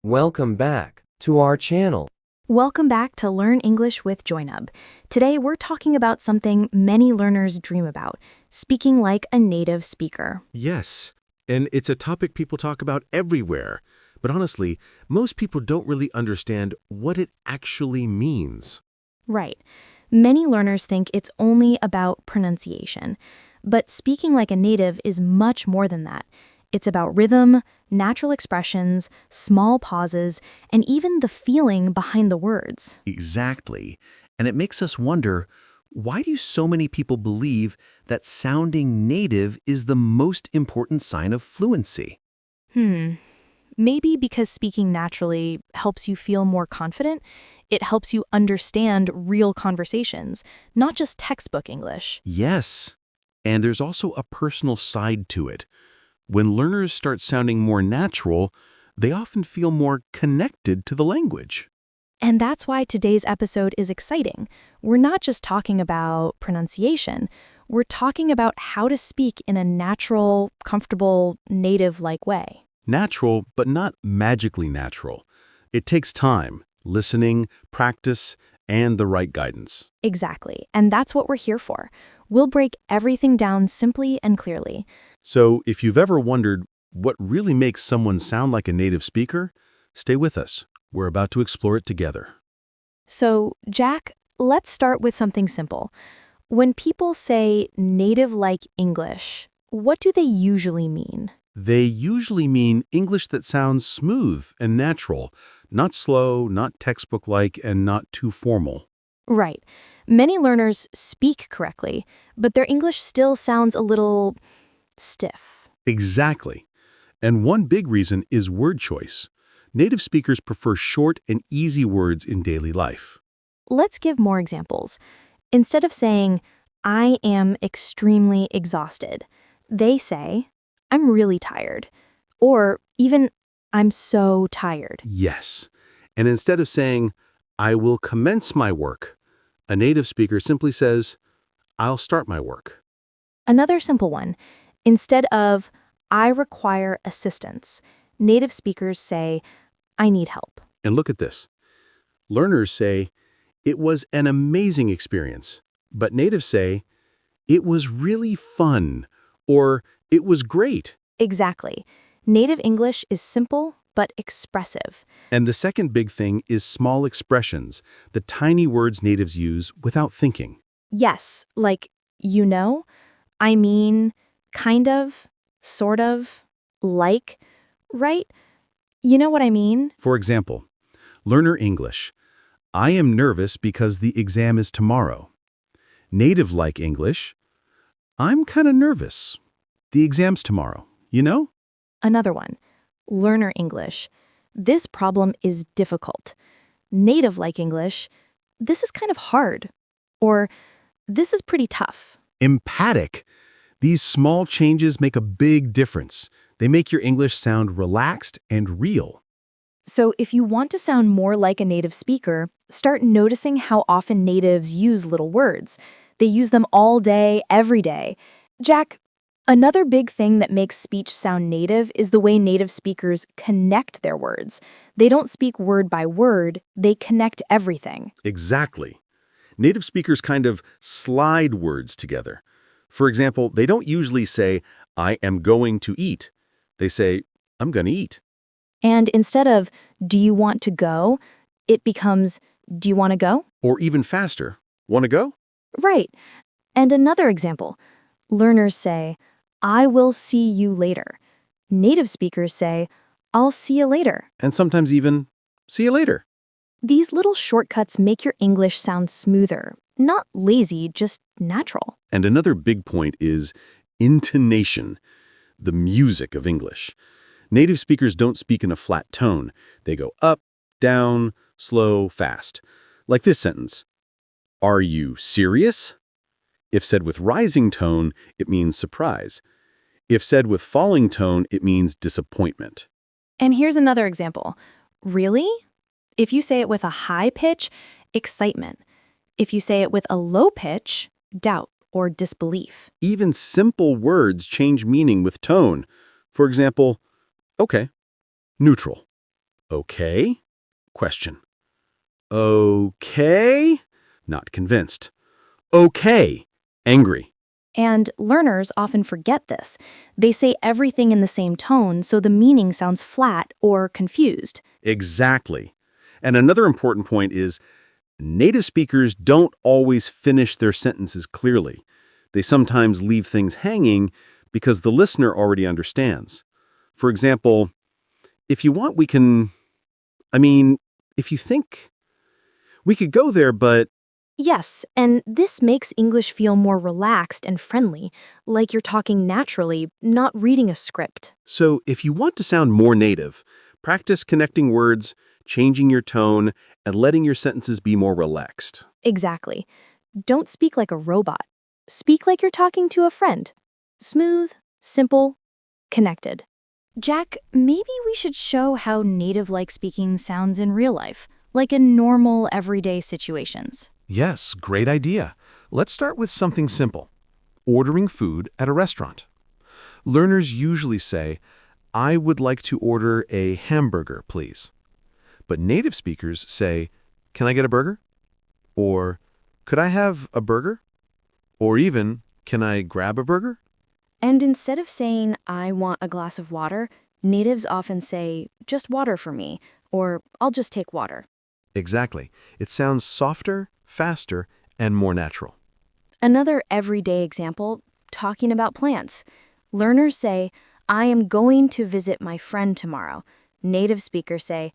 Welcome back to our channel. Welcome back to Learn English with Joynob. Today we're talking about something many learners dream about, speaking like a native speaker. Yes, and it's a topic people talk about everywhere. But honestly, most people don't really understand what it actually means. Right. Many learners think it's only about pronunciation, but speaking like a native is much more than that. It's about rhythm, natural expressions, small pauses, and even the feeling behind the words. Exactly. And it makes us wonder, why do so many people believe that sounding native is the most important sign of fluency? Maybe because speaking naturally helps you feel more confident. It helps you understand real conversations, not just textbook English. Yes. And there's also a personal side to it. When learners start sounding more natural, they often feel more connected to the language. And that's why today's episode is exciting. We're not just talking about pronunciation. We're talking about how to speak in a natural, comfortable, native-like way. Natural, but not magically natural. It takes time, listening, practice, and the right guidance. Exactly. And that's what we're here for. We'll break everything down simply and clearly. So if you've ever wondered what really makes someone sound like a native speaker, stay with us. We're about to explore it together. So, Jack, let's start with something simple. When people say native-like English, what do they usually mean? They usually mean English that sounds smooth and natural, not slow, not textbook-like, and not too formal. Right. Many learners speak correctly, but their English still sounds a little stiff. Exactly. And one big reason is word choice. Native speakers prefer short and easy words in daily life. Let's give more examples. Instead of saying, I am extremely exhausted, they say, I'm really tired. Or even, I'm so tired. Yes. And instead of saying, I will commence my work, a native speaker simply says, I'll start my work. Another simple one. Instead of, I require assistance, native speakers say, I need help. And look at this. Learners say, it was an amazing experience, but natives say, it was really fun, or it was great. Exactly. Native English is simple but expressive. And the second big thing is small expressions, the tiny words natives use without thinking. Yes, like, you know, I mean, kind of, sort of, like, right? You know what I mean? For example, learner English. I am nervous because the exam is tomorrow. Native-like English. I'm kind of nervous. The exam's tomorrow, you know? Another one. Learner English. This problem is difficult. Native-like English. This is kind of hard. Or, this is pretty tough. Emphatic. These small changes make a big difference. They make your English sound relaxed and real. So if you want to sound more like a native speaker, start noticing how often natives use little words. They use them all day, every day. Jack, another big thing that makes speech sound native is the way native speakers connect their words. They don't speak word by word, they connect everything. Exactly. Native speakers kind of slide words together. For example, they don't usually say, I am going to eat. They say, I'm going to eat. And instead of, do you want to go, it becomes, do you want to go? Or even faster, want to go? Right. And another example, learners say, I will see you later. Native speakers say, I'll see you later. And sometimes even, see you later. These little shortcuts make your English sound smoother, not lazy, just natural. And another big point is intonation, the music of English. Native speakers don't speak in a flat tone. They go up, down, slow, fast. Like this sentence. Are you serious? If said with rising tone, it means surprise. If said with falling tone, it means disappointment. And here's another example. Really? If you say it with a high pitch, excitement. If you say it with a low pitch, doubt or disbelief. Even simple words change meaning with tone. For example, okay, neutral. Okay? Question. Okay? Not convinced. Okay. Angry. And learners often forget this. They say everything in the same tone, so the meaning sounds flat or confused. Exactly. And another important point is native speakers don't always finish their sentences clearly. They sometimes leave things hanging because the listener already understands. For example, if you want, if you think, we could go there, but Yes, and this makes English feel more relaxed and friendly, like you're talking naturally, not reading a script. so if you want to sound more native, practice connecting words, changing your tone, and letting your sentences be more relaxed. Exactly. Don't speak like a robot. Speak like you're talking to a friend. Smooth, simple, connected. Jack, maybe we should show how native-like speaking sounds in real life, like in normal, everyday situations. Yes, great idea. Let's start with something simple. Ordering food at a restaurant. Learners usually say, "I would like to order a hamburger, please." But native speakers say, "Can I get a burger?" Or, "Could I have a burger?" Or even, "Can I grab a burger?" And instead of saying, I want a glass of water, natives often say, just water for me, or I'll just take water. Exactly. It sounds softer, faster, and more natural. Another everyday example, talking about plants. Learners say, I am going to visit my friend tomorrow. Native speakers say,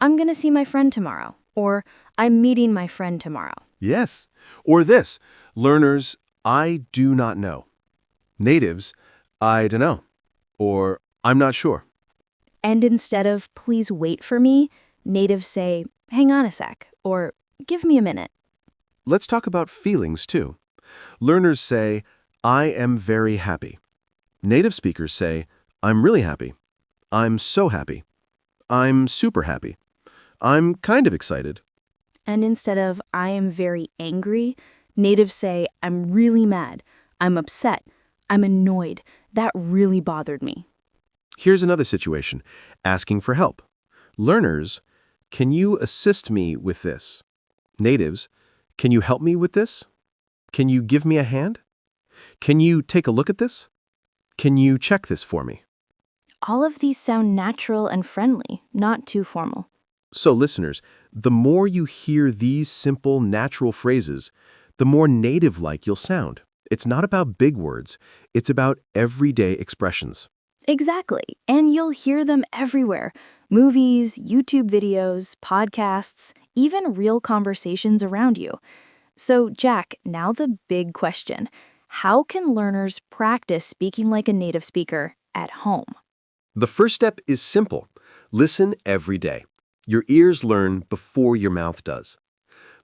I'm going to see my friend tomorrow, or I'm meeting my friend tomorrow. Yes. Or this, learners, "I do not know." Natives, "I don't know." Or, "I'm not sure." And instead of please wait for me, natives say, hang on a sec, or give me a minute. Let's talk about feelings, too. Learners say, "I am very happy." Native speakers say, "I'm really happy." "I'm so happy." "I'm super happy." "I'm kind of excited." And instead of I am very angry, natives say, I'm really mad, I'm upset, I'm annoyed, that really bothered me. Here's another situation, asking for help. Learners, "Can you assist me with this?" Natives, "Can you help me with this?" "Can you give me a hand?" "Can you take a look at this?" "Can you check this for me?" All of these sound natural and friendly, not too formal. So listeners, the more you hear these simple, natural phrases, the more native-like you'll sound. It's not about big words, it's about everyday expressions. Exactly, and you'll hear them everywhere. Movies, YouTube videos, podcasts, even real conversations around you. So, Jack, now the big question. How can learners practice speaking like a native speaker at home? The first step is simple. Listen every day. Your ears learn before your mouth does.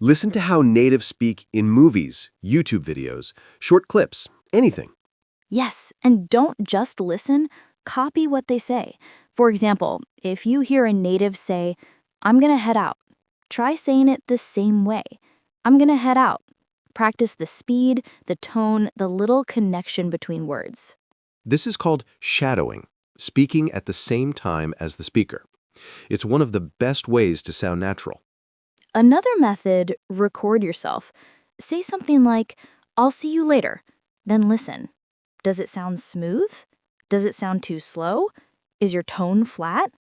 Listen to how natives speak in movies, YouTube videos, short clips, anything. Yes, and don't just listen, copy what they say. For example, if you hear a native say, I'm gonna head out, try saying it the same way. I'm gonna head out. Practice the speed, the tone, the little connection between words. This is called shadowing, speaking at the same time as the speaker. It's one of the best ways to sound natural. Another method, record yourself. Say something like, I'll see you later. Then listen. Does it sound smooth? Does it sound too slow? Is your tone flat?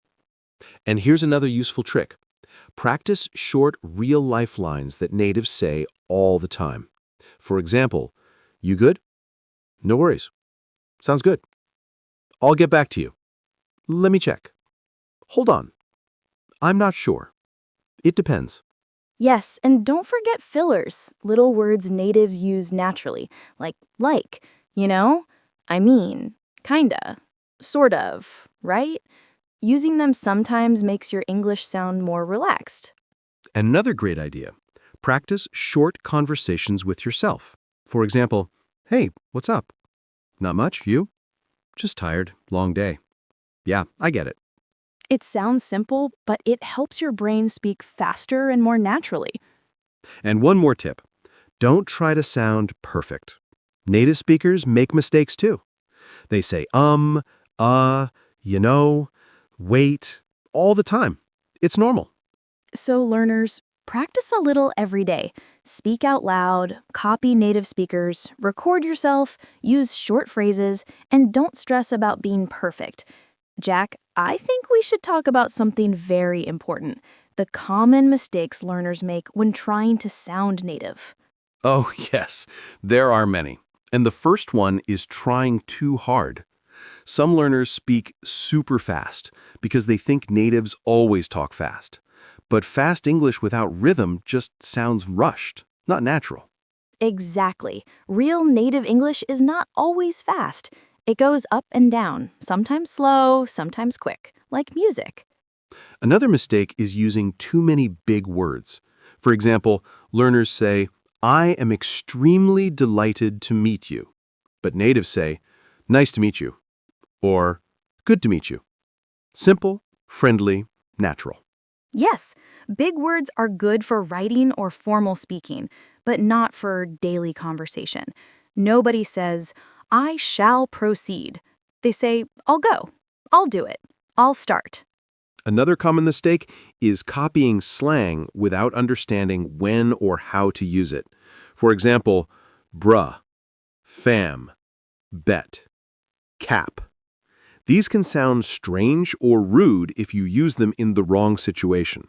And here's another useful trick. Practice short, real-life lines that natives say all the time. For example, you good? No worries. Sounds good. I'll get back to you. Let me check. Hold on. I'm not sure. It depends. Yes, and don't forget fillers, little words natives use naturally, like, you know? I mean, kinda, sort of, right? Using them sometimes makes your English sound more relaxed. Another great idea. Practice short conversations with yourself. For example, hey, what's up? Not much, you? Just tired, long day. Yeah, I get it. It sounds simple, but it helps your brain speak faster and more naturally. And one more tip. Don't try to sound perfect. Native speakers make mistakes too. They say you know, wait, all the time. It's normal. So learners, practice a little every day. Speak out loud, copy native speakers, record yourself, use short phrases, and don't stress about being perfect. Jack, I think we should talk about something very important: the common mistakes learners make when trying to sound native. Oh, yes, there are many. And the first one is trying too hard. Some learners speak super fast because they think natives always talk fast. But fast English without rhythm just sounds rushed, not natural. Exactly. Real native English is not always fast. It goes up and down, sometimes slow, sometimes quick, like music. Another mistake is using too many big words. For example, learners say, I am extremely delighted to meet you. But natives say, nice to meet you, or good to meet you. Simple, friendly, natural. Yes, big words are good for writing or formal speaking, but not for daily conversation. Nobody says, I shall proceed. They say, I'll go. I'll do it. I'll start. Another common mistake is copying slang without understanding when or how to use it. For example, bruh, fam, bet, cap. These can sound strange or rude if you use them in the wrong situation.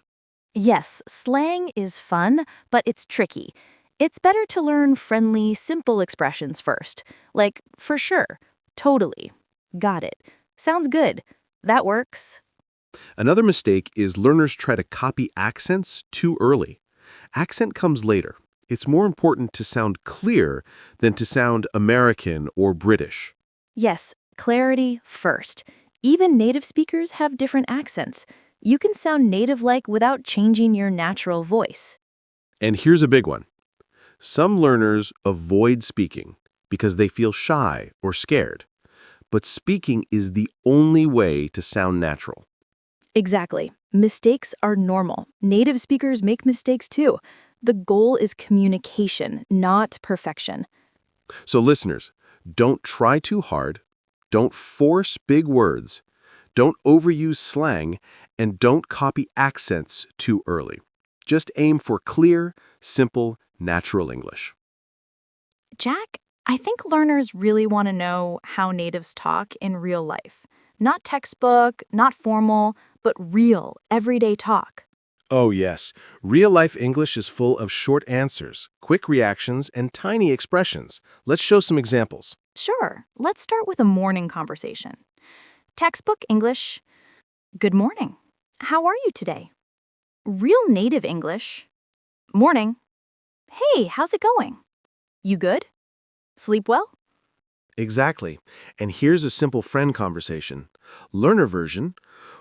Yes, slang is fun, but it's tricky. It's better to learn friendly, simple expressions first, like for sure, totally, got it, sounds good, that works. Another mistake is learners try to copy accents too early. Accent comes later. It's more important to sound clear than to sound American or British. Yes, clarity first. Even native speakers have different accents. You can sound native-like without changing your natural voice. And here's a big one. Some learners avoid speaking because they feel shy or scared. But speaking is the only way to sound natural. Exactly. Mistakes are normal. Native speakers make mistakes too. The goal is communication, not perfection. So listeners, don't try too hard, don't force big words, don't overuse slang, and don't copy accents too early. Just aim for clear, simple, natural English. Jack, I think learners really want to know how natives talk in real life. Not textbook, not formal, but real, everyday talk. Oh yes, real-life English is full of short answers, quick reactions, and tiny expressions. Let's show some examples. Sure, let's start with a morning conversation. Textbook English, good morning. How are you today? Real native English, morning. Hey, how's it going? You good? Sleep well? Exactly. And here's a simple friend conversation. Learner version,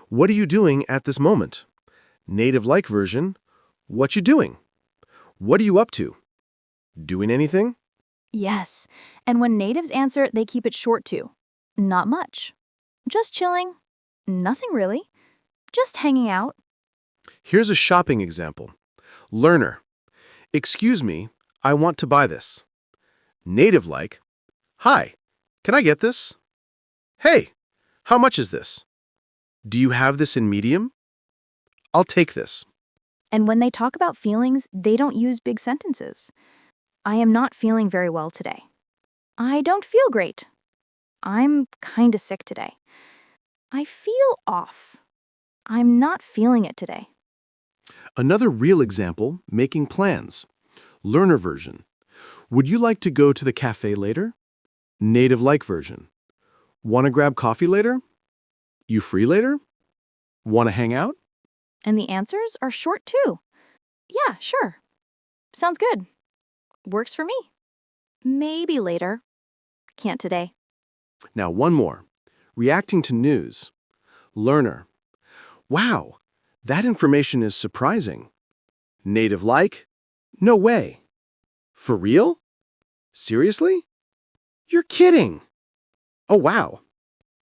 what are you doing at this moment? Native-like version, what you doing? What are you up to? Doing anything? Yes, and when natives answer, they keep it short too. Not much. Just chilling. Nothing really. Just hanging out. Here's a shopping example. Learner, excuse me, I want to buy this. Native-like, hi, can I get this? Hey, how much is this? Do you have this in medium? I'll take this. And when they talk about feelings, they don't use big sentences. I am not feeling very well today. I don't feel great. I'm kinda sick today. I feel off. I'm not feeling it today. Another real example, making plans. Learner version, would you like to go to the cafe later? Native-like version, want to grab coffee later? You free later? Want to hang out? And the answers are short too. Yeah, sure. Sounds good. Works for me. Maybe later. Can't today. Now one more. Reacting to news. Learner. Wow, that information is surprising. Native-like? No way. For real? Seriously? You're kidding. Oh, wow.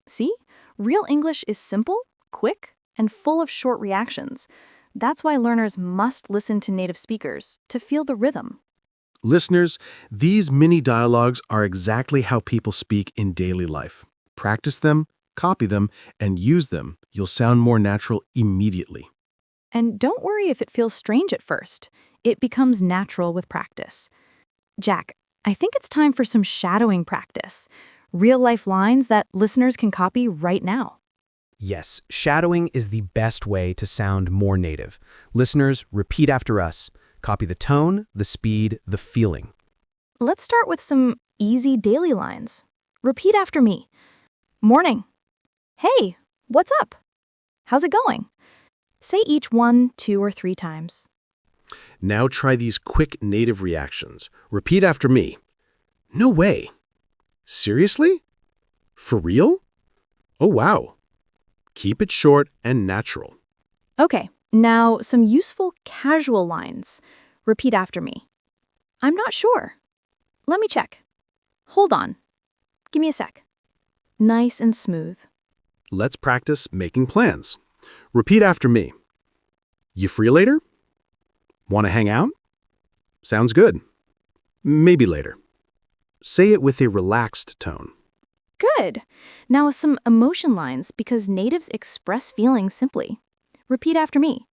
See? Real English is simple, quick, and full of short reactions. That's why learners must listen to native speakers to feel the rhythm. Listeners, these mini dialogues are exactly how people speak in daily life. Practice them, copy them, and use them. You'll sound more natural immediately. And don't worry if it feels strange at first. It becomes natural with practice. Jack, I think it's time for some shadowing practice. Real-life lines that listeners can copy right now. Yes, shadowing is the best way to sound more native. Listeners, repeat after us. Copy the tone, the speed, the feeling. Let's start with some easy daily lines. Repeat after me. Morning. Hey, what's up? How's it going? Say each 1, 2, or 3 times. Now try these quick native reactions. Repeat after me. No way. Seriously? For real? Oh, wow. Keep it short and natural. Okay, now some useful casual lines. Repeat after me. I'm not sure. Let me check. Hold on. Give me a sec. Nice and smooth. Let's practice making plans. Repeat after me. You free later? Want to hang out? Sounds good. Maybe later. Say it with a relaxed tone. Good. Now some emotion lines because natives express feelings simply. Repeat after me.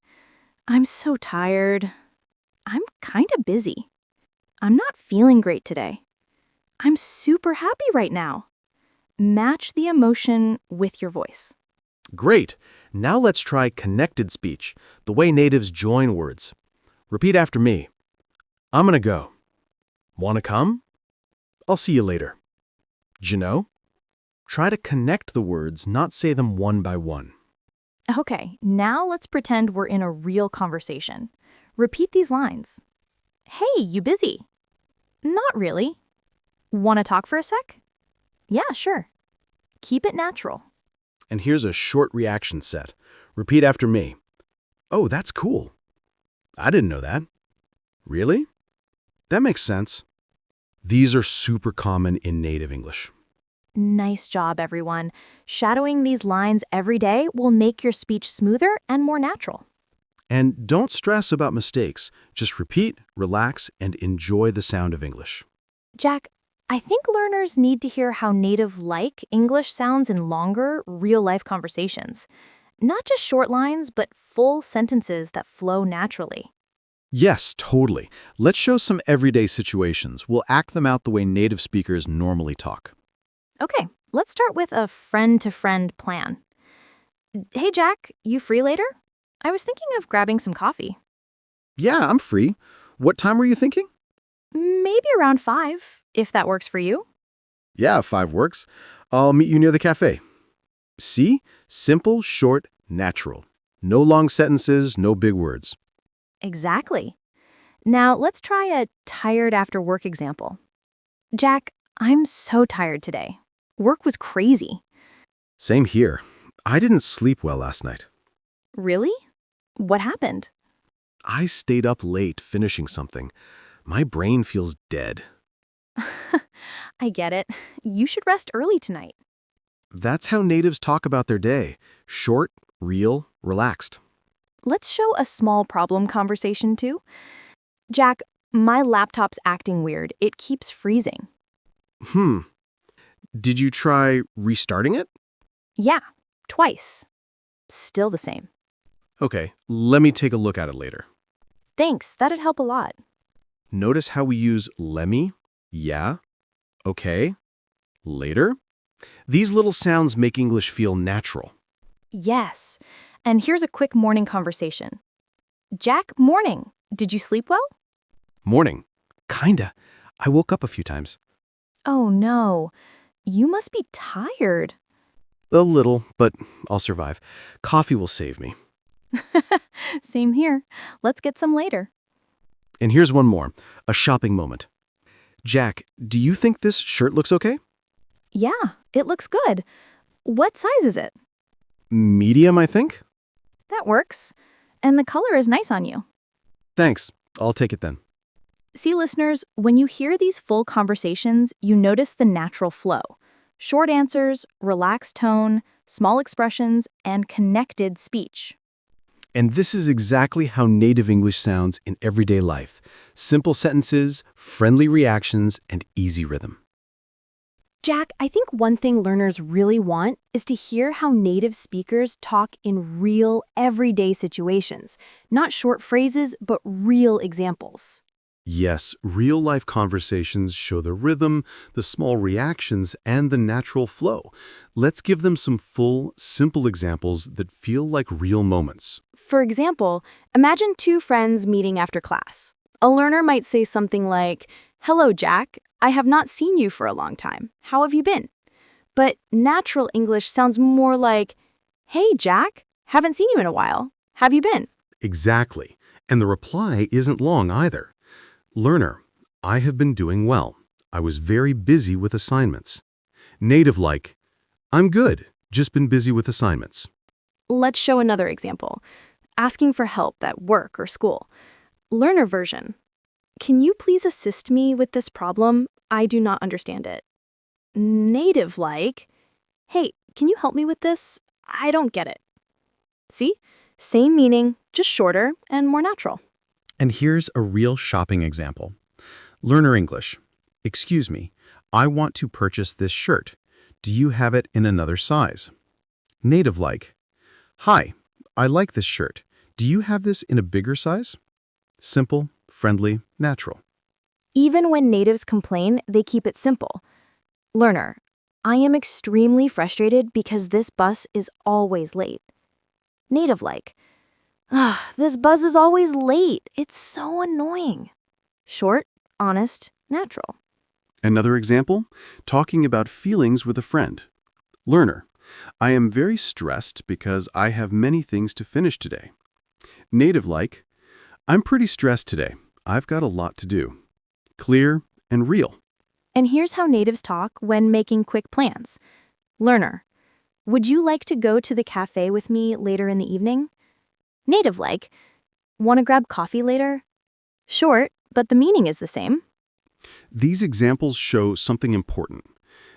I'm so tired. I'm kind of busy. I'm not feeling great today. I'm super happy right now. Match the emotion with your voice. Great. Now let's try connected speech, the way natives join words. Repeat after me. I'm gonna go. Wanna come? I'll see you later. D'you know? Try to connect the words, not say them one by one. Okay, now let's pretend we're in a real conversation. Repeat these lines. Hey, you busy? Not really. Want to talk for a sec? Yeah, sure. Keep it natural. And here's a short reaction set. Repeat after me. Oh, that's cool. I didn't know that. Really? That makes sense. These are super common in native English. Nice job, everyone. Shadowing these lines every day will make your speech smoother and more natural. And don't stress about mistakes. Just repeat, relax, and enjoy the sound of English. Jack, I think learners need to hear how native-like English sounds in longer, real-life conversations. Not just short lines, but full sentences that flow naturally. Yes, totally. Let's show some everyday situations. We'll act them out the way native speakers normally talk. Okay, let's start with a friend-to-friend plan. Hey, Jack, you free later? I was thinking of grabbing some coffee. Yeah, I'm free. What time were you thinking? Maybe around 5, if that works for you. Yeah, 5 works. I'll meet you near the cafe. See? Simple, short, natural. No long sentences, no big words. Exactly. Now, let's try a tired after work example. Jack, I'm so tired today. Work was crazy. Same here. I didn't sleep well last night. Really? What happened? I stayed up late finishing something. My brain feels dead. I get it. You should rest early tonight. That's how natives talk about their day. Short, real, relaxed. Let's show a small problem conversation too. Jack, my laptop's acting weird. It keeps freezing. Did you try restarting it? Yeah, twice. Still the same. Okay, let me take a look at it later. Thanks, that'd help a lot. Notice how we use lemme, yeah, okay, later? These little sounds make English feel natural. Yes. And here's a quick morning conversation. Jack, morning. Did you sleep well? Morning. Kinda. I woke up a few times. Oh no. You must be tired. A little, but I'll survive. Coffee will save me. Same here. Let's get some later. And here's one more, a shopping moment. Jack, do you think this shirt looks okay? Yeah, it looks good. What size is it? Medium, I think. That works. And the color is nice on you. Thanks. I'll take it then. See, listeners, when you hear these full conversations, you notice the natural flow. Short answers, relaxed tone, small expressions, and connected speech. And this is exactly how native English sounds in everyday life. Simple sentences, friendly reactions, and easy rhythm. Jack, I think one thing learners really want is to hear how native speakers talk in real, everyday situations. Not short phrases, but real examples. Yes, real-life conversations show the rhythm, the small reactions, and the natural flow. Let's give them some full, simple examples that feel like real moments. For example, imagine two friends meeting after class. A learner might say something like, "Hello, Jack. I have not seen you for a long time. How have you been?" But natural English sounds more like, "Hey, Jack. Haven't seen you in a while. Have you been?" Exactly. And the reply isn't long either. Learner, I have been doing well. I was very busy with assignments. Native like, I'm good, just been busy with assignments. Let's show another example. Asking for help at work or school. Learner version. "Can you please assist me with this problem? I do not understand it." Native like, "Hey, can you help me with this? I don't get it." See? Same meaning, just shorter and more natural. And here's a real shopping example. Learner English. Excuse me, I want to purchase this shirt. Do you have it in another size? Native like. Hi, I like this shirt. Do you have this in a bigger size? Simple, friendly, natural. Even when natives complain, they keep it simple. Learner, I am extremely frustrated because this bus is always late. Native like, this bus is always late. It's so annoying. Short, honest, natural. Another example, talking about feelings with a friend. Learner, I am very stressed because I have many things to finish today. Native like, I'm pretty stressed today. I've got a lot to do. Clear and real. And here's how natives talk when making quick plans. Learner, would you like to go to the cafe with me later in the evening? Native like, want to grab coffee later? Short, but the meaning is the same. These examples show something important.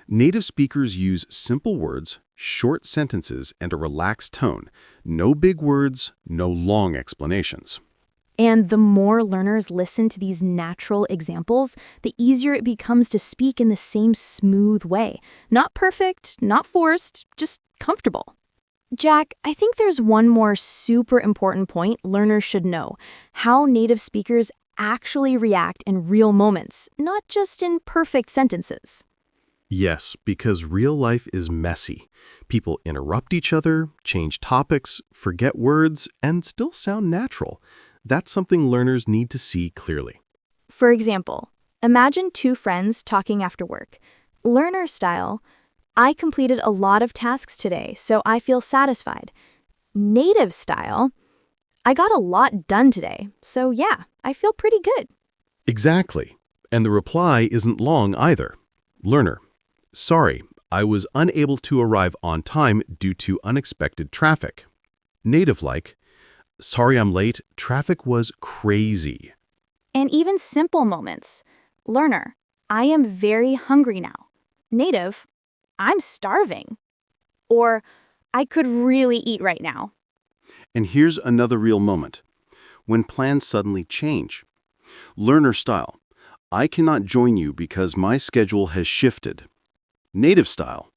Native speakers use simple words, short sentences, and a relaxed tone. No big words, no long explanations. And the more learners listen to these natural examples, the easier it becomes to speak in the same smooth way. Not perfect, not forced, just comfortable. Jack, I think there's one more super important point learners should know: how native speakers actually react in real moments, not just in perfect sentences. Yes, because real life is messy. People interrupt each other, change topics, forget words, and still sound natural. That's something learners need to see clearly. For example, imagine two friends talking after work. Learner style, I completed a lot of tasks today, so I feel satisfied. Native style, I got a lot done today, so yeah, I feel pretty good. Exactly. And the reply isn't long either. Learner, sorry, I was unable to arrive on time due to unexpected traffic. Native like, sorry I'm late, traffic was crazy. And even simple moments. Learner, I am very hungry now. Native, I'm starving. Or, I could really eat right now. And here's another real moment. When plans suddenly change. Learner style, I cannot join you because my schedule has shifted. Native style,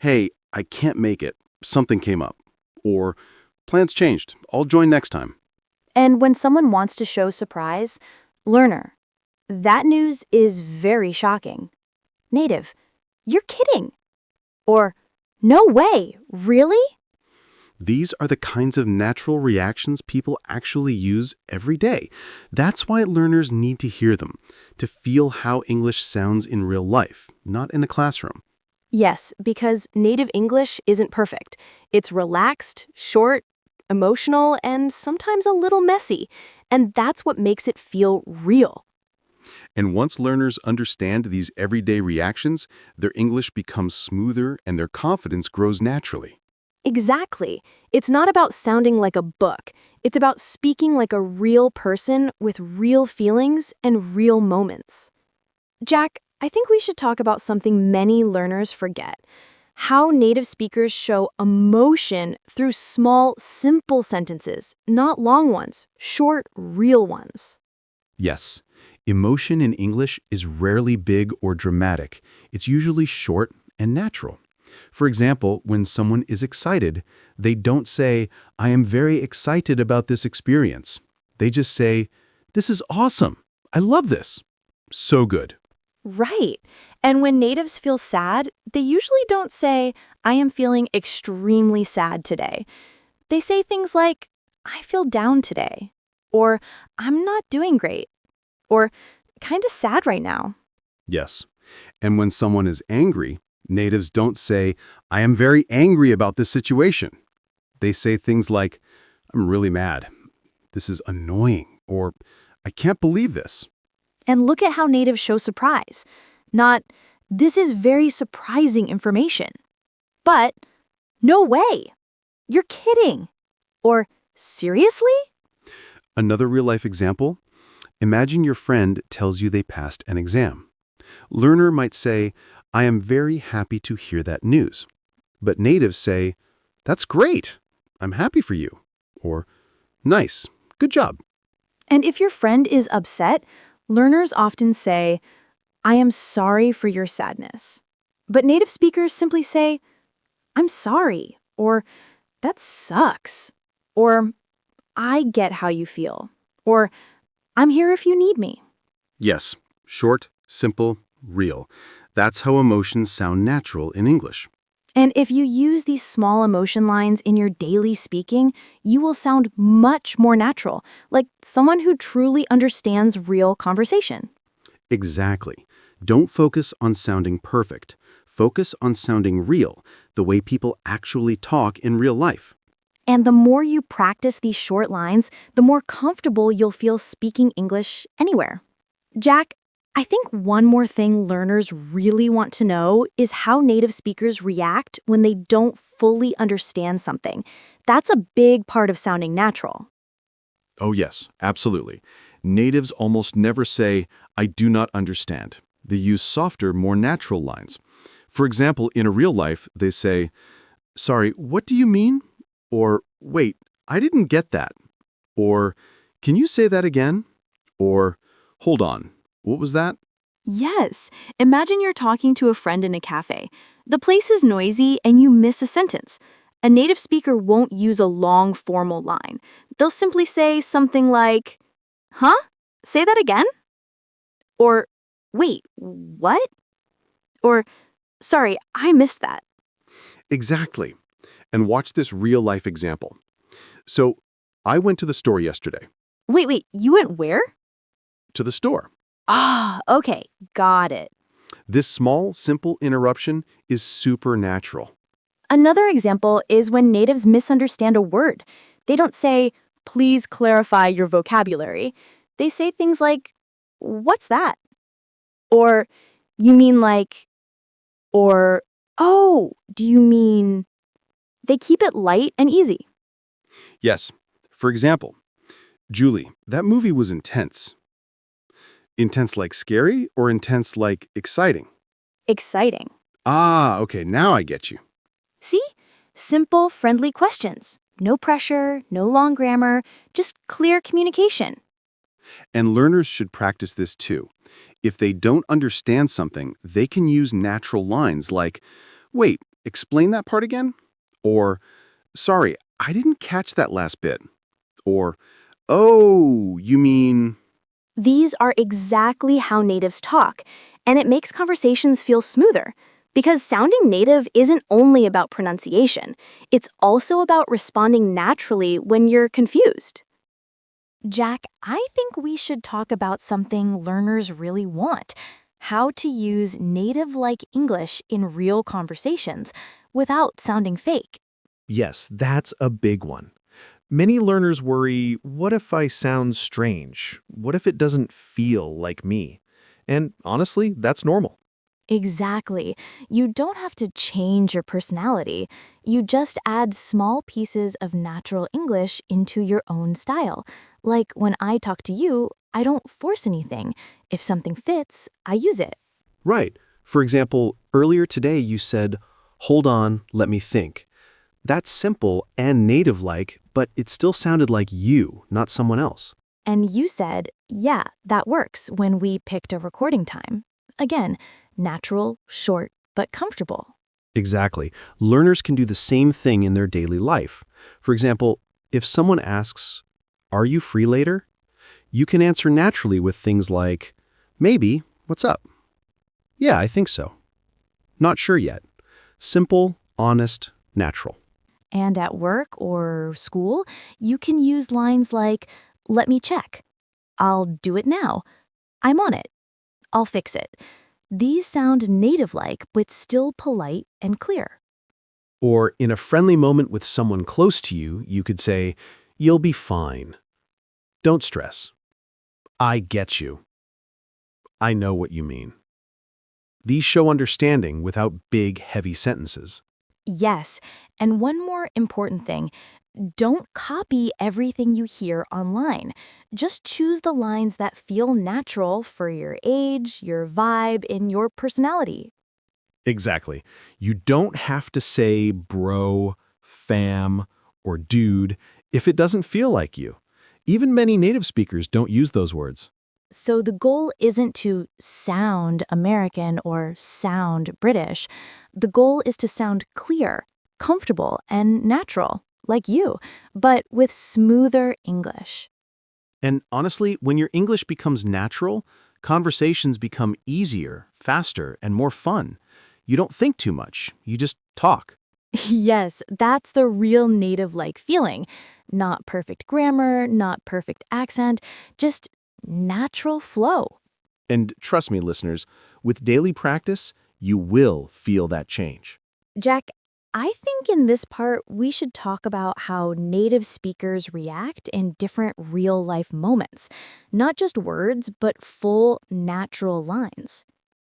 hey, I can't make it, something came up. Or, plans changed, I'll join next time. And when someone wants to show surprise, learner, that news is very shocking. Native, you're kidding. Or, no way, really? These are the kinds of natural reactions people actually use every day. That's why learners need to hear them, to feel how English sounds in real life, not in a classroom. Yes, because native English isn't perfect. It's relaxed, short, emotional, and sometimes a little messy. And that's what makes it feel real. And once learners understand these everyday reactions, their English becomes smoother and their confidence grows naturally. Exactly. It's not about sounding like a book. It's about speaking like a real person with real feelings and real moments. Jack, I think we should talk about something many learners forget: how native speakers show emotion through small, simple sentences, not long ones, short, real ones. Yes, Emotion in English is rarely big or dramatic. It's usually short and natural. For example, when someone is excited, they don't say, "I am very excited about this experience." They just say, "This is awesome. I love this." So good. Right. And when natives feel sad, they usually don't say, I am feeling extremely sad today. They say things like, I feel down today, or I'm not doing great, or kind of sad right now. Yes. And when someone is angry, natives don't say, "I am very angry about this situation." They say things like, "I'm really mad. This is annoying," or "I can't believe this." And look at how natives show surprise. Not, this is very surprising information, but no way. You're kidding. Or seriously? Another real-life example, imagine your friend tells you they passed an exam. Learner might say, "I am very happy to hear that news." But natives say, "That's great. I'm happy for you." Or, "Nice. Good job." And if your friend is upset, learners often say, I am sorry for your sadness. But native speakers simply say, I'm sorry, or that sucks, or I get how you feel, or I'm here if you need me. Yes, short, simple, real. That's how emotions sound natural in English. And if you use these small emotion lines in your daily speaking, you will sound much more natural, like someone who truly understands real conversation. Exactly. Don't focus on sounding perfect. Focus on sounding real, the way people actually talk in real life. And the more you practice these short lines, the more comfortable you'll feel speaking English anywhere. Jack, I think one more thing learners really want to know is how native speakers react when they don't fully understand something. That's a big part of sounding natural. Oh yes, absolutely. Natives almost never say, "I do not understand." They use softer, more natural lines. For example, in a real life, they say, "Sorry, what do you mean?" Or, "Wait, I didn't get that." Or, "Can you say that again?" Or, "Hold on, what was that?" Yes, imagine you're talking to a friend in a cafe. The place is noisy and you miss a sentence. A native speaker won't use a long formal line. They'll simply say something like, huh? Say that again? Or, wait, what? Or, sorry, I missed that. Exactly. And watch this real-life example. So, I went to the store yesterday. Wait, you went where? To the store. Ah, okay, got it. This small, simple interruption is supernatural. Another example is when natives misunderstand a word. They don't say, please clarify your vocabulary. They say things like, what's that? Or, you mean like, or, oh, do you mean? They keep it light and easy. Yes. For example, "Julie, that movie was intense." Intense like scary or intense like exciting? Exciting. Ah, okay, now I get you. See? Simple, friendly questions. No pressure, no long grammar, just clear communication. And learners should practice this too. If they don't understand something, they can use natural lines like, "Wait, explain that part again?" Or, "Sorry, I didn't catch that last bit." Or, "Oh, you mean..." These are exactly how natives talk, and it makes conversations feel smoother. Because sounding native isn't only about pronunciation, it's also about responding naturally when you're confused. Jack, I think we should talk about something learners really want: how to use native-like English in real conversations without sounding fake. Yes, that's a big one. Many learners worry, what if I sound strange? What if it doesn't feel like me? And honestly, that's normal. Exactly. You don't have to change your personality. You just add small pieces of natural English into your own style. Like when I talk to you, I don't force anything. If something fits, I use it. Right. For example, earlier today you said, hold on, let me think. That's simple and native-like, but it still sounded like you, not someone else. And you said, yeah, that works when we picked a recording time. Again, natural, short, but comfortable. Exactly. Learners can do the same thing in their daily life. For example, if someone asks, "Are you free later?" you can answer naturally with things like, "Maybe, what's up?" "Yeah, I think so." "Not sure yet." Simple, honest, natural. And at work or school, you can use lines like, let me check. I'll do it now. I'm on it. I'll fix it. These sound native-like, but still polite and clear. Or in a friendly moment with someone close to you, you could say, "You'll be fine. Don't stress. I get you. I know what you mean." These show understanding without big, heavy sentences. Yes, and one more important thing. Don't copy everything you hear online. Just choose the lines that feel natural for your age, your vibe, and your personality. Exactly. You don't have to say bro, fam, or dude if it doesn't feel like you. Even many native speakers don't use those words. So the goal isn't to sound American or sound British. The goal is to sound clear, comfortable, and natural, like you, but with smoother English. And honestly, when your English becomes natural, conversations become easier, faster, and more fun. You don't think too much. You just talk. Yes, that's the real native-like feeling. Not perfect grammar, not perfect accent, just natural flow. And trust me, listeners, with daily practice, you will feel that change. Jack, I think in this part we should talk about how native speakers react in different real-life moments. Not just words, but full, natural lines.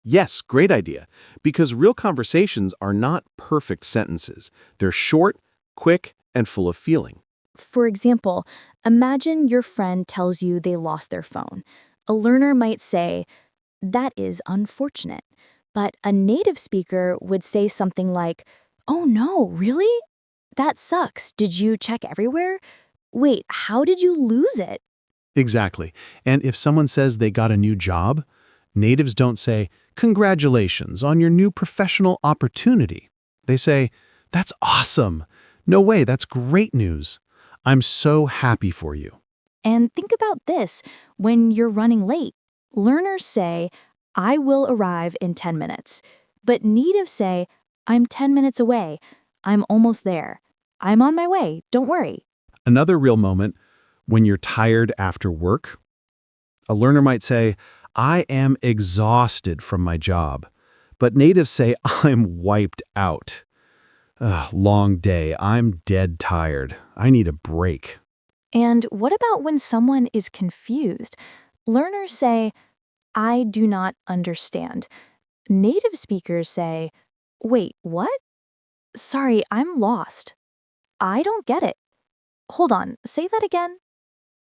Yes, great idea. Because real conversations are not perfect sentences. They're short, quick, and full of feeling. For example, imagine your friend tells you they lost their phone. A learner might say, that is unfortunate. But a native speaker would say something like, oh no, really? That sucks. Did you check everywhere? Wait, how did you lose it? Exactly. And if someone says they got a new job, natives don't say, "Congratulations on your new professional opportunity." They say, "That's awesome. No way, that's great news. I'm so happy for you." And think about this when you're running late. Learners say, I will arrive in 10 minutes. But natives say, I'm 10 minutes away. I'm almost there. I'm on my way. Don't worry. Another real moment, when you're tired after work, a learner might say, "I am exhausted from my job." But natives say, "I'm wiped out. Ugh, long day. I'm dead tired. I need a break." And what about when someone is confused? Learners say, I do not understand. Native speakers say, wait, what? Sorry, I'm lost. I don't get it. Hold on, say that again.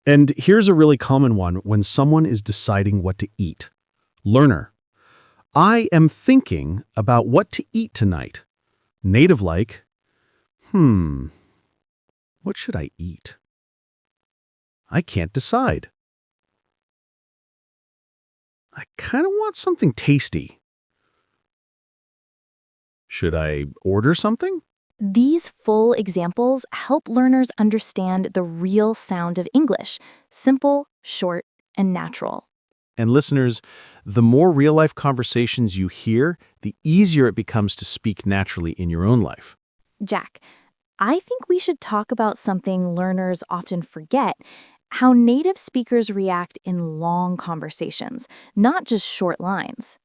And here's a really common one when someone is deciding what to eat. Learner, "I am thinking about what to eat tonight." Native like, what should I eat? I can't decide. I kind of want something tasty. Should I order something? These full examples help learners understand the real sound of English, simple, short, and natural. And listeners, the more real-life conversations you hear, the easier it becomes to speak naturally in your own life. Jack, I think we should talk about something learners often forget, how native speakers react in long conversations, not just short lines.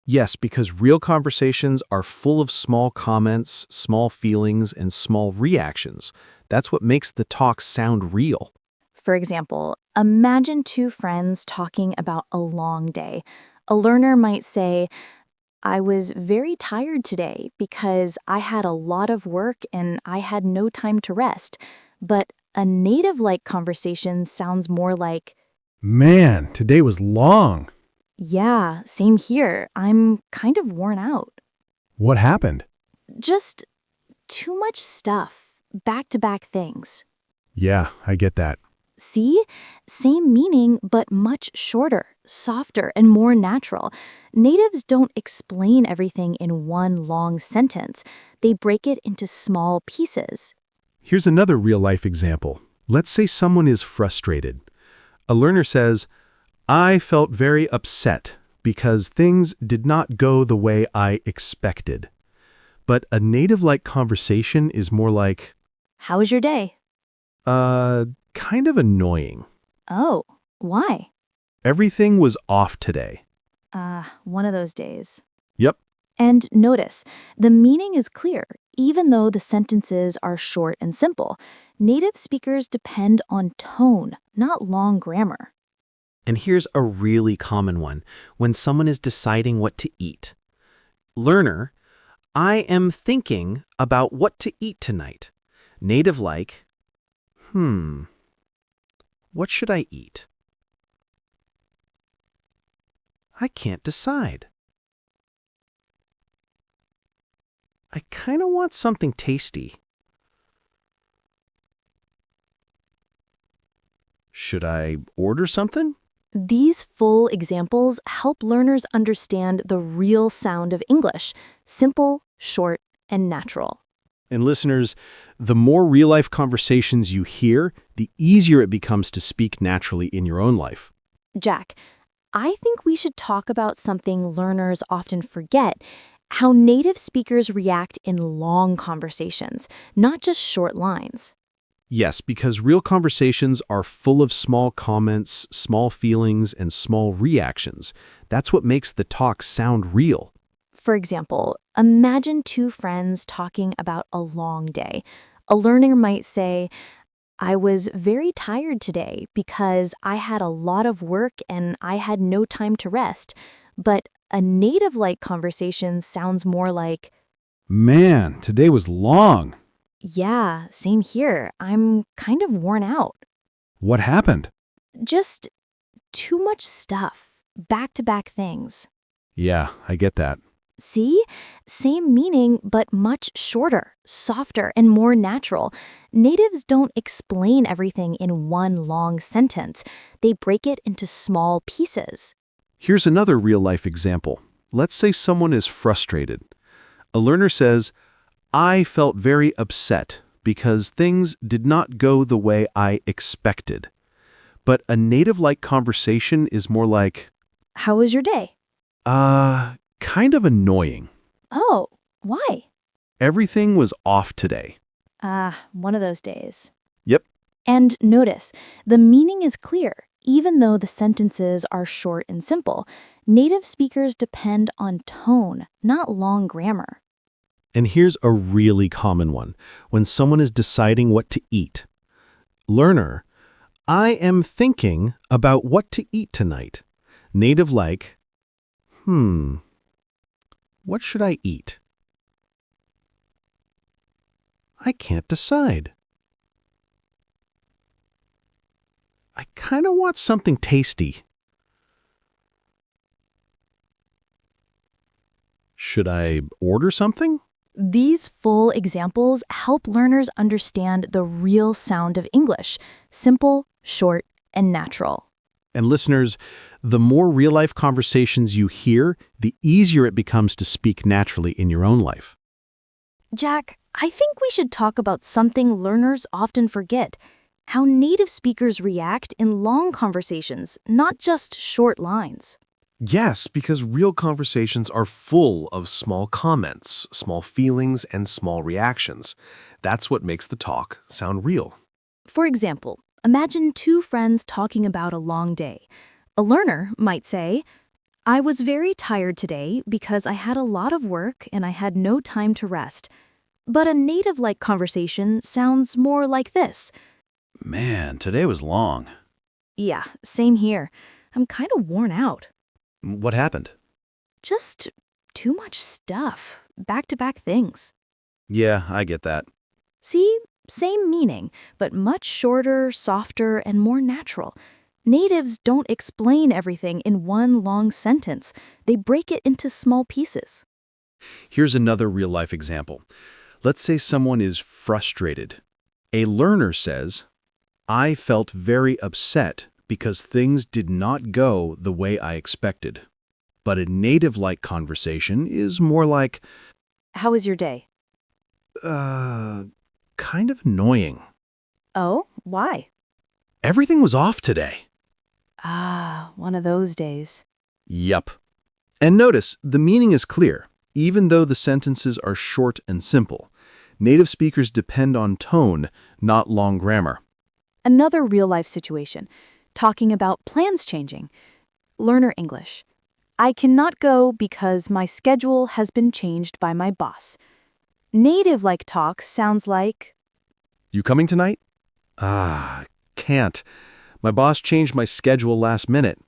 Yes, because real conversations are full of small comments, small feelings, and small reactions. That's what makes the talk sound real. For example, imagine two friends talking about a long day. A learner might say, I was very tired today because I had a lot of work and I had no time to rest. But a native-like conversation sounds more like, Man, today was long. yeah, same here. I'm kind of worn out. What happened? Just too much stuff, back-to-back things. Yeah, I get that. See? Same meaning, but much shorter, softer, and more natural. Natives don't explain everything in one long sentence. They break it into small pieces. Here's another real-life example. Let's say someone is frustrated. A learner says, I felt very upset because things did not go the way I expected. But a native-like conversation is more like, How was your day? kind of annoying. Oh, why? Everything was off today. One of those days. Yep. And notice, the meaning is clear, even though the sentences are short and simple. Native speakers depend on tone, not long grammar. And here's a really common one when someone is deciding what to eat. Learner, I am thinking about what to eat tonight. Native like, what should I eat? I can't decide. I kind of want something tasty. Should I order something? These full examples help learners understand the real sound of English, simple, short, and natural. And listeners, the more real-life conversations you hear, the easier it becomes to speak naturally in your own life. Jack, I think we should talk about something learners often forget, how native speakers react in long conversations, not just short lines. Yes, because real conversations are full of small comments, small feelings, and small reactions. That's what makes the talk sound real. For example, imagine two friends talking about a long day. A learner might say, I was very tired today because I had a lot of work and I had no time to rest. But a native-like conversation sounds more like, Man, today was long. yeah, same here. I'm kind of worn out. What happened? Just too much stuff, back-to-back things. Yeah, I get that. See? Same meaning, but much shorter, softer, and more natural. Natives don't explain everything in one long sentence. They break it into small pieces. Here's another real-life example. Let's say someone is frustrated. A learner says, I felt very upset because things did not go the way I expected. But a native-like conversation is more like, How was your day? kind of annoying. Oh, why? Everything was off today. One of those days. Yep. And notice, the meaning is clear, even though the sentences are short and simple. Native speakers depend on tone, not long grammar. And here's a really common one when someone is deciding what to eat. Learner, I am thinking about what to eat tonight. Native like, what should I eat? I can't decide. I kind of want something tasty. Should I order something? These full examples help learners understand the real sound of English, simple, short, and natural. And listeners, the more real-life conversations you hear, the easier it becomes to speak naturally in your own life. Jack, I think we should talk about something learners often forget, how native speakers react in long conversations, not just short lines. Yes, because real conversations are full of small comments, small feelings, and small reactions. That's what makes the talk sound real. For example, imagine two friends talking about a long day. A learner might say, I was very tired today because I had a lot of work and I had no time to rest. But a native-like conversation sounds more like this. Man, today was long. Yeah, same here. I'm kind of worn out. What happened? Just too much stuff, back-to-back things. Yeah, I get that. See? Same meaning, but much shorter, softer, and more natural. Natives don't explain everything in one long sentence. They break it into small pieces. Here's another real-life example. Let's say someone is frustrated. A learner says, I felt very upset because things did not go the way I expected. But a native-like conversation is more like, How was your day? kind of annoying. Oh, why? Everything was off today. Ah, one of those days. Yup. And notice, the meaning is clear, even though the sentences are short and simple. Native speakers depend on tone, not long grammar. Another real-life situation, talking about plans changing. Learner English. I cannot go because my schedule has been changed by my boss. Native-like talk sounds like, You coming tonight? Can't. My boss changed my schedule last minute.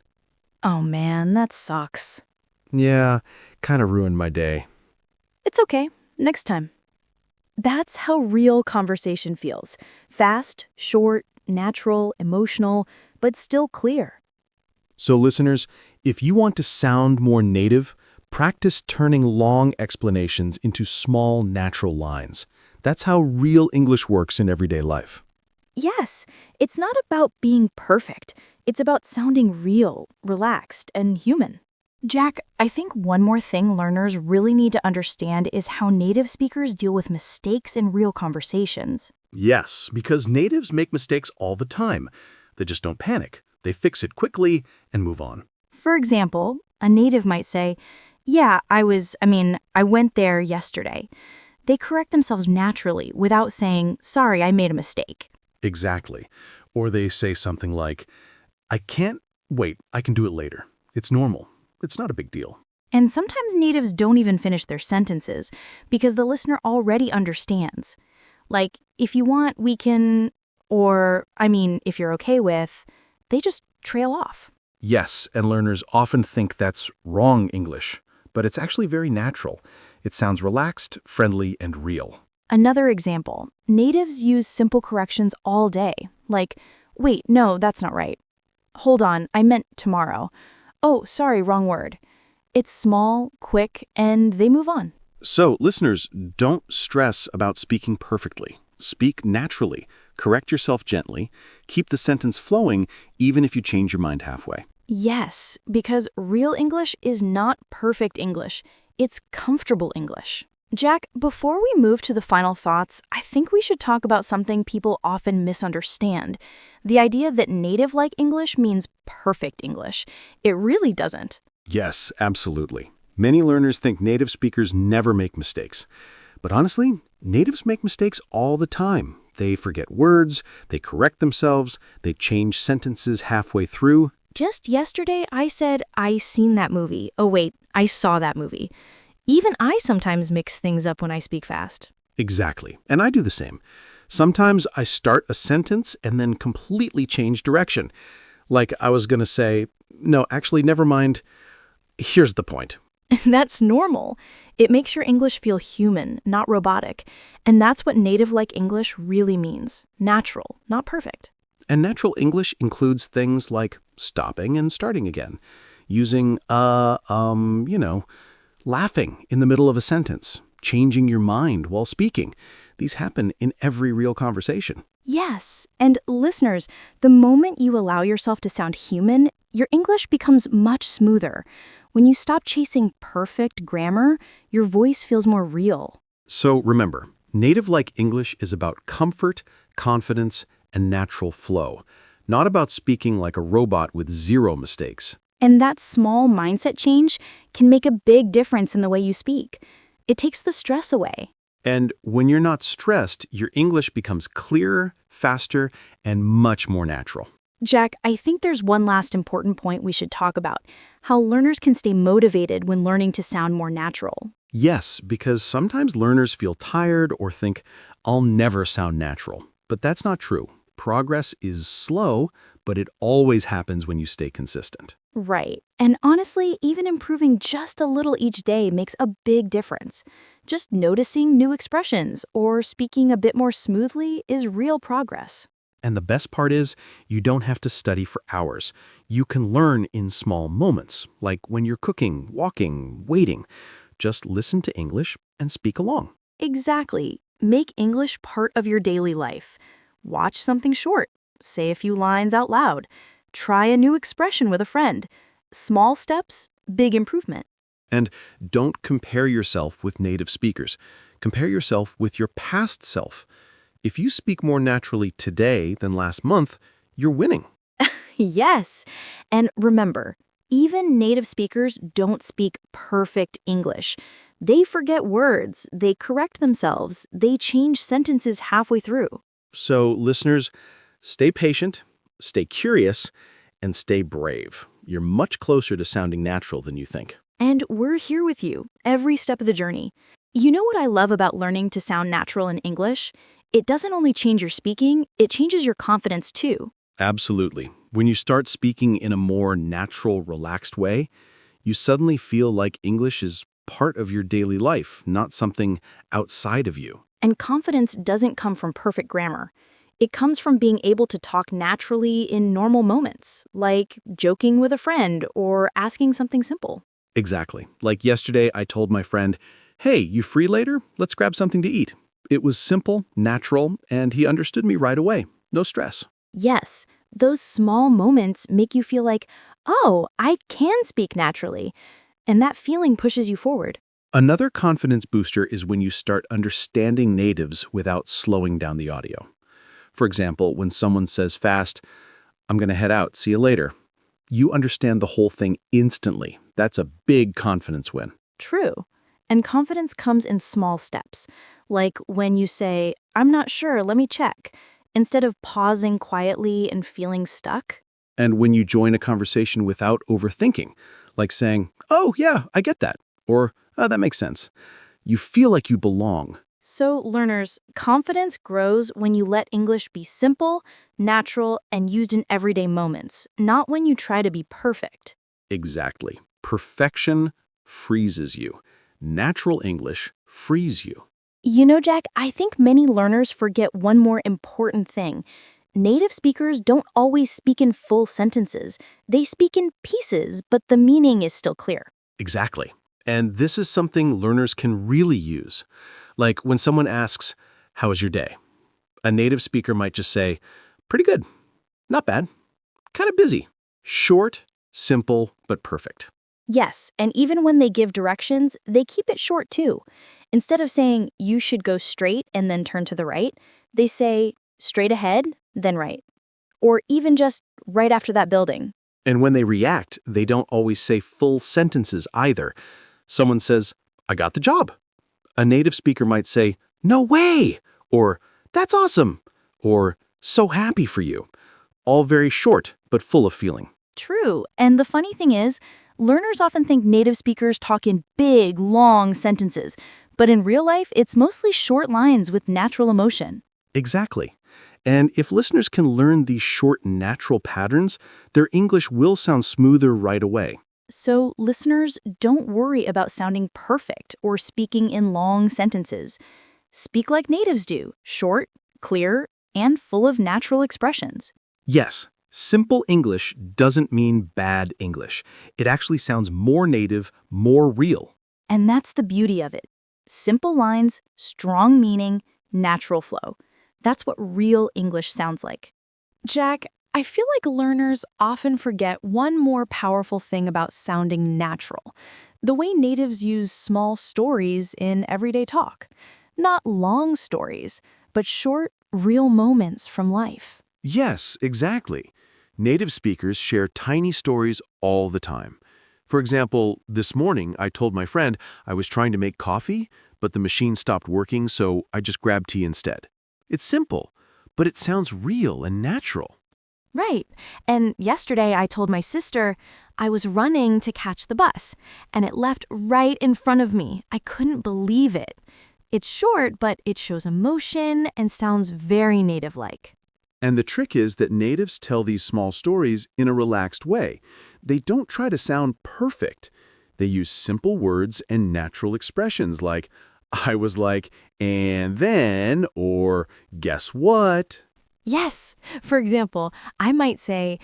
oh man, that sucks. Yeah, kind of ruined my day. It's okay, next time. That's how real conversation feels. Fast, short, natural, emotional, but still clear. So listeners, if you want to sound more native, practice turning long explanations into small, natural lines. That's how real English works in everyday life. Yes, it's not about being perfect. It's about sounding real, relaxed, and human. Jack, I think one more thing learners really need to understand is how native speakers deal with mistakes in real conversations. Yes, because natives make mistakes all the time. They just don't panic. They fix it quickly and move on. For example, a native might say, yeah, I went there yesterday. They correct themselves naturally without saying, sorry, I made a mistake. Exactly. Or they say something like, I can't wait, I can do it later. It's normal. It's not a big deal. And sometimes natives don't even finish their sentences because the listener already understands. Like, if you want, we can, or, if you're okay with, they just trail off. Yes, and learners often think that's wrong English, but it's actually very natural. It sounds relaxed, friendly, and real. Another example, natives use simple corrections all day, like, wait, no, that's not right. Hold on, I meant tomorrow. Oh, sorry, wrong word. It's small, quick, and they move on. So, listeners, don't stress about speaking perfectly. Speak naturally. Correct yourself gently. Keep the sentence flowing, even if you change your mind halfway. Yes, because real English is not perfect English. It's comfortable English. Jack, before we move to the final thoughts, I think we should talk about something people often misunderstand. The idea that native-like English means perfect English. It really doesn't. Yes, absolutely. Many learners think native speakers never make mistakes. But honestly, natives make mistakes all the time. They forget words, they correct themselves, they change sentences halfway through. Just yesterday, I said, I seen that movie. Oh wait, I saw that movie. Even I sometimes mix things up when I speak fast. Exactly. And I do the same. Sometimes I start a sentence and then completely change direction. Like I was going to say, no, actually, never mind. Here's the point. That's normal. It makes your English feel human, not robotic. And that's what native-like English really means. Natural, not perfect. And natural English includes things like stopping and starting again, using, laughing in the middle of a sentence, changing your mind while speaking. These happen in every real conversation. Yes, and listeners, the moment you allow yourself to sound human, your English becomes much smoother. When you stop chasing perfect grammar, your voice feels more real. So remember, native-like English is about comfort, confidence, and natural flow, not about speaking like a robot with zero mistakes. And that small mindset change can make a big difference in the way you speak. It takes the stress away. And when you're not stressed, your English becomes clearer, faster, and much more natural. Jack, I think there's one last important point we should talk about, how learners can stay motivated when learning to sound more natural. Yes, because sometimes learners feel tired or think, I'll never sound natural. But that's not true. Progress is slow, but it always happens when you stay consistent. Right. And honestly, even improving just a little each day makes a big difference. Just noticing new expressions or speaking a bit more smoothly is real progress. And the best part is, you don't have to study for hours. You can learn in small moments, like when you're cooking, walking, waiting. Just listen to English and speak along. Exactly. Make English part of your daily life. Watch something short. Say a few lines out loud. Try a new expression with a friend. Small steps, big improvement. And don't compare yourself with native speakers. Compare yourself with your past self. If you speak more naturally today than last month, you're winning. Yes. And remember, even native speakers don't speak perfect English. They forget words, they correct themselves, they change sentences halfway through. So, listeners, stay patient, stay curious, and stay brave. You're much closer to sounding natural than you think. And we're here with you every step of the journey. You know what I love about learning to sound natural in English? It doesn't only change your speaking, it changes your confidence too. Absolutely. When you start speaking in a more natural, relaxed way, you suddenly feel like English is part of your daily life, not something outside of you. And confidence doesn't come from perfect grammar. It comes from being able to talk naturally in normal moments, like joking with a friend or asking something simple. Exactly. Like yesterday, I told my friend, "Hey, you free later? Let's grab something to eat." It was simple, natural, and he understood me right away. No stress. Yes, those small moments make you feel like, oh, I can speak naturally. And that feeling pushes you forward. Another confidence booster is when you start understanding natives without slowing down the audio. For example, when someone says fast, "I'm going to head out, see you later," you understand the whole thing instantly. That's a big confidence win. True. And confidence comes in small steps, like when you say, I'm not sure, let me check, instead of pausing quietly and feeling stuck. And when you join a conversation without overthinking, like saying, "Oh, yeah, I get that," or "Oh, that makes sense," you feel like you belong. So, learners, confidence grows when you let English be simple, natural, and used in everyday moments, not when you try to be perfect. Exactly. Perfection freezes you. Natural English frees you. You know, Jack, I think many learners forget one more important thing. Native speakers don't always speak in full sentences. They speak in pieces, but the meaning is still clear. Exactly. And this is something learners can really use. Like when someone asks, "How was your day?" A native speaker might just say, "Pretty good. Not bad. Kind of busy." Short, simple, but perfect. Yes, and even when they give directions, they keep it short too. Instead of saying, you should go straight and then turn to the right, they say, straight ahead, then right. Or even just right after that building. And when they react, they don't always say full sentences either. Someone says, "I got the job." A native speaker might say, "No way!" or "That's awesome!" or "So happy for you." All very short, but full of feeling. True, and the funny thing is, learners often think native speakers talk in big, long sentences, but in real life, it's mostly short lines with natural emotion. Exactly. And if listeners can learn these short, natural patterns, their English will sound smoother right away. So, listeners, don't worry about sounding perfect or speaking in long sentences. Speak like natives do, short, clear, and full of natural expressions. Yes, simple English doesn't mean bad English. It actually sounds more native, more real. And that's the beauty of it. Simple lines, strong meaning, natural flow. That's what real English sounds like. Jack, I feel like learners often forget one more powerful thing about sounding natural: the way natives use small stories in everyday talk. Not long stories, but short, real moments from life. Yes, exactly. Native speakers share tiny stories all the time. For example, this morning I told my friend I was trying to make coffee, but the machine stopped working, so I just grabbed tea instead. It's simple, but it sounds real and natural. Right. And yesterday I told my sister I was running to catch the bus, and it left right in front of me. I couldn't believe it. It's short, but it shows emotion and sounds very native-like. And the trick is that natives tell these small stories in a relaxed way. They don't try to sound perfect. They use simple words and natural expressions like, "I was like, and then," or "guess what?" Yes. For example, I might say,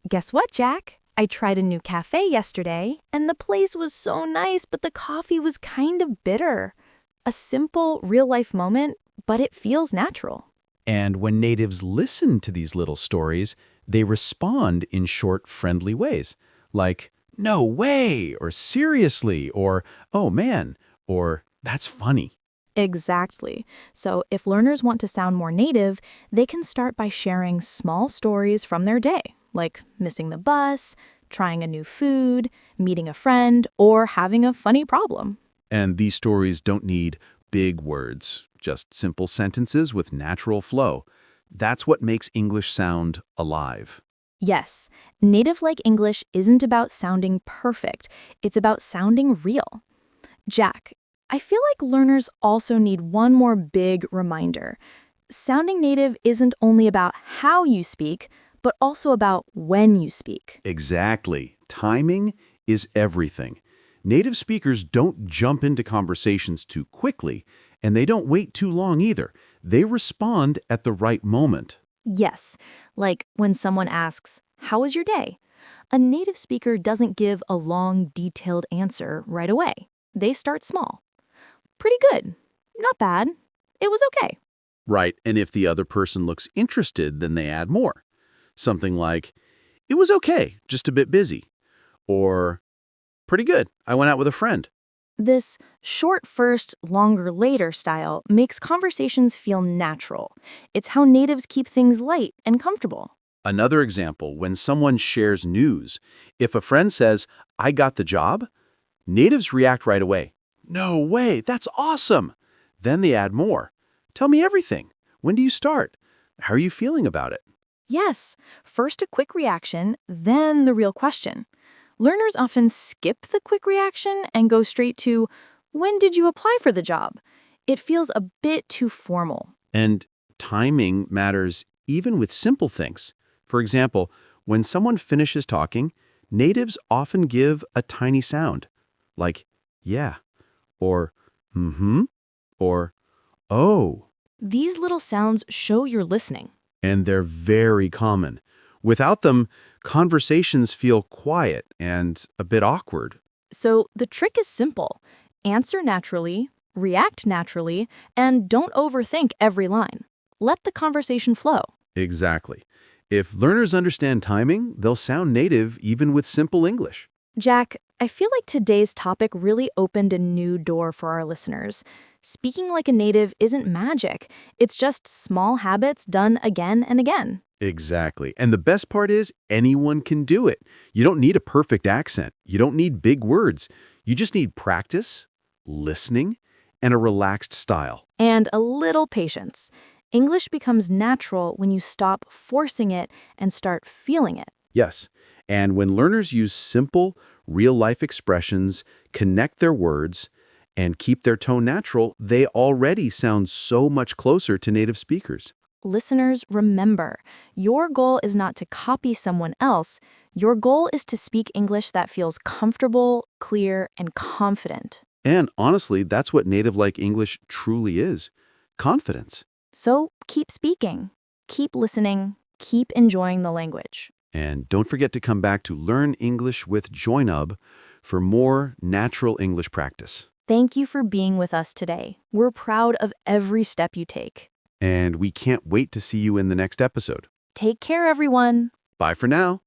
guess what, Jack? I tried a new cafe yesterday, and the place was so nice, but the coffee was kind of bitter. A simple, real-life moment, but it feels natural. And when natives listen to these little stories, they respond in short, friendly ways, like, "No way," or "seriously," or "oh man," or "that's funny." Exactly. So if learners want to sound more native, they can start by sharing small stories from their day, like missing the bus, trying a new food, meeting a friend, or having a funny problem. And these stories don't need big words, just simple sentences with natural flow. That's what makes English sound alive. Yes, native-like English isn't about sounding perfect. It's about sounding real. Jack, I feel like learners also need one more big reminder. Sounding native isn't only about how you speak, but also about when you speak. Exactly. Timing is everything. Native speakers don't jump into conversations too quickly, and they don't wait too long either. They respond at the right moment. Yes, like when someone asks, "How was your day?" A native speaker doesn't give a long, detailed answer right away. They start small. "Pretty good. Not bad. It was okay." Right, and if the other person looks interested, then they add more. Something like, "It was okay, just a bit busy." Or, "Pretty good, I went out with a friend." This short first, longer later style makes conversations feel natural. It's how natives keep things light and comfortable. Another example, when someone shares news, if a friend says, "I got the job," natives react right away. "No way, that's awesome." Then they add more. "Tell me everything. When do you start? How are you feeling about it?" Yes, first a quick reaction, then the real question. Learners often skip the quick reaction and go straight to, "When did you apply for the job?" It feels a bit too formal. And timing matters even with simple things. For example, when someone finishes talking, natives often give a tiny sound, like "yeah," or "mm-hmm," or "oh." These little sounds show you're listening. And they're very common. Without them, conversations feel quiet and a bit awkward. So the trick is simple. Answer naturally, react naturally, and don't overthink every line. Let the conversation flow. Exactly. If learners understand timing, they'll sound native even with simple English. Jack, I feel like today's topic really opened a new door for our listeners. Speaking like a native isn't magic. It's just small habits done again and again. Exactly. And the best part is anyone can do it. You don't need a perfect accent. You don't need big words. You just need practice, listening, and a relaxed style. And a little patience. English becomes natural when you stop forcing it and start feeling it. Yes. And when learners use simple, real-life expressions, connect their words, and keep their tone natural, they already sound so much closer to native speakers. Listeners, remember, your goal is not to copy someone else. Your goal is to speak English that feels comfortable, clear, and confident. And honestly, that's what native-like English truly is. Confidence. So keep speaking, keep listening, keep enjoying the language. And don't forget to come back to Learn English with Joynob for more natural English practice. Thank you for being with us today. We're proud of every step you take. And we can't wait to see you in the next episode. Take care, everyone. Bye for now.